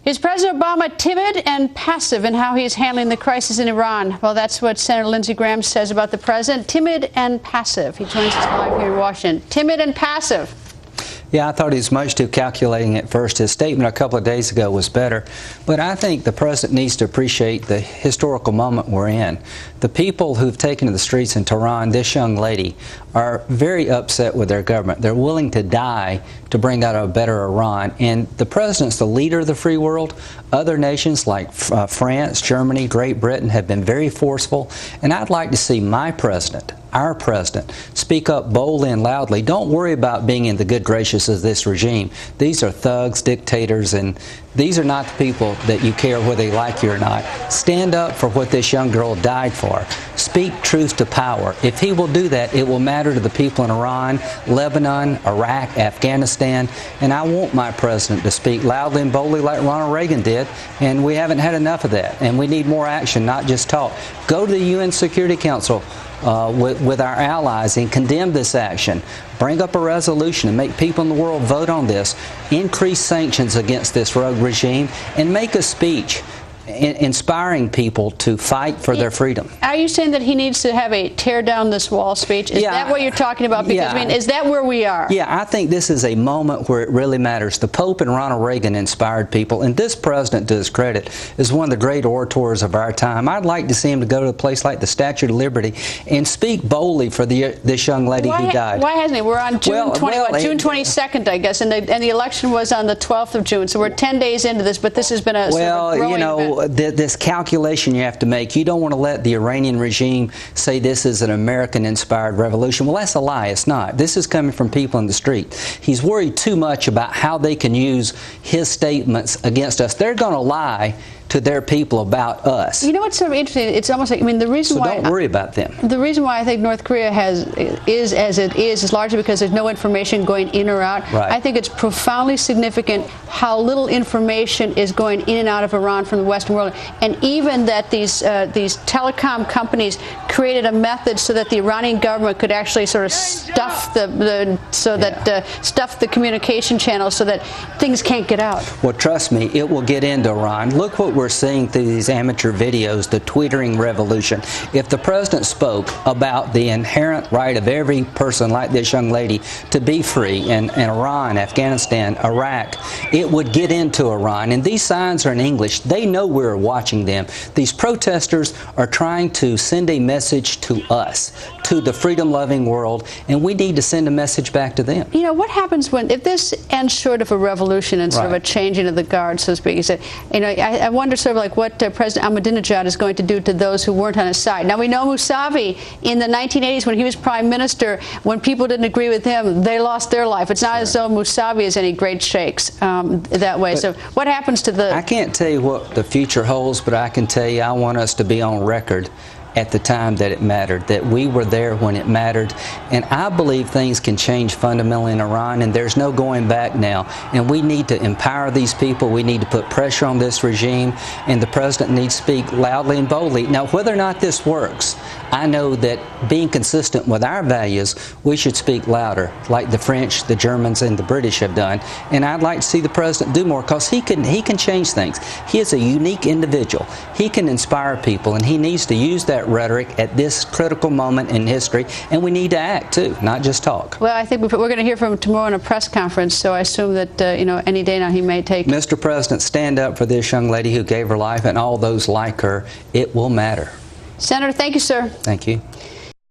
Is President Obama timid and passive in how he's handling the crisis in Iran? Well, that's what Senator Lindsey Graham says about the president. Timid and passive. He joins us live here in Washington. Timid and passive. Yeah, I thought he was much too calculating at first. His statement a couple of days ago was better. But I think the president needs to appreciate the historical moment we're in. The people who've taken to the streets in Tehran, this young lady, are very upset with their government. They're willing to die to bring out a better Iran. And the president's the leader of the free world. Other nations like France, Germany, Great Britain have been very forceful. And I'd like to see my president, our president, speak up boldly and loudly. Don't worry about being in the good graces of this regime. These are thugs, dictators, and these are not the people that you care whether they like you or not. Stand up for what this young girl died for. Speak truth to power. If he will do that, it will matter to the people in Iran, Lebanon, Iraq, Afghanistan, and I want my president to speak loudly and boldly like Ronald Reagan did, and we haven't had enough of that, and we need more action, not just talk. Go to the UN Security Council with our allies and condemn this action. Bring up a resolution and make people in the world vote on this. Increase sanctions against this rogue regime and make a speech inspiring people to fight for their freedom. Are you saying that he needs to have a tear down this wall speech? Is that what you're talking about? Because, I mean, is that where we are? Yeah, I think this is a moment where it really matters. The Pope and Ronald Reagan inspired people, and this president, to his credit, is one of the great orators of our time. I'd like to see him to go to a place like the Statue of Liberty and speak boldly for this young lady who died. Why hasn't he? We're on June 22nd, I guess, and the election was on the 12th of June, so we're 10 days into this, but this has been a sort of growing event. This calculation you have to make, you don't want to let the Iranian regime say this is an American-inspired revolution. Well, that's a lie. It's not. This is coming from people in the street. He's worried too much about how they can use his statements against us. They're going to lie to their people about us. You know what's so interesting? It's almost like, I mean, the reason why... So don't worry about them. The reason why I think North Korea is as it is largely because there's no information going in or out. Right. I think it's profoundly significant how little information is going in and out of Iran from the Western world, and even that these telecom companies created a method so that the Iranian government could actually sort of stuff stuff the communication channels so that things can't get out. Well, trust me, it will get into Iran. Look what we're seeing through these amateur videos, the tweetering revolution. If the president spoke about the inherent right of every person like this young lady to be free in Iran, Afghanistan, Iraq, it would get into Iran. And these signs are in English. They know we're watching them. These protesters are trying to send a message to us, to the freedom-loving world, and we need to send a message back to them. You know, what happens if this ends short of a revolution and sort of a changing of the guard, so to speak? You know, I wonder sort of like what President Ahmadinejad is going to do to those who weren't on his side. Now, we know Mousavi in the 1980s when he was prime minister, when people didn't agree with him, they lost their life. It's not as though Mousavi is any great shakes that way. But so what happens to the... I can't tell you what the future holds, but I can tell you I want us to be on record at the time that it mattered, that we were there when it mattered. And I believe things can change fundamentally in Iran, and there's no going back now. And we need to empower these people. We need to put pressure on this regime, and the president needs to speak loudly and boldly. Now, whether or not this works, I know that being consistent with our values, we should speak louder, like the French, the Germans, and the British have done. And I'd like to see the president do more, because he can change things. He is a unique individual. He can inspire people, and he needs to use that rhetoric at this critical moment in history, and we need to act too, not just talk. Well, I think we're going to hear from him tomorrow in a press conference, so I assume that you know, any day now he may take... Mr. President, stand up for this young lady who gave her life and all those like her. It will matter. Senator, thank you, sir. Thank you.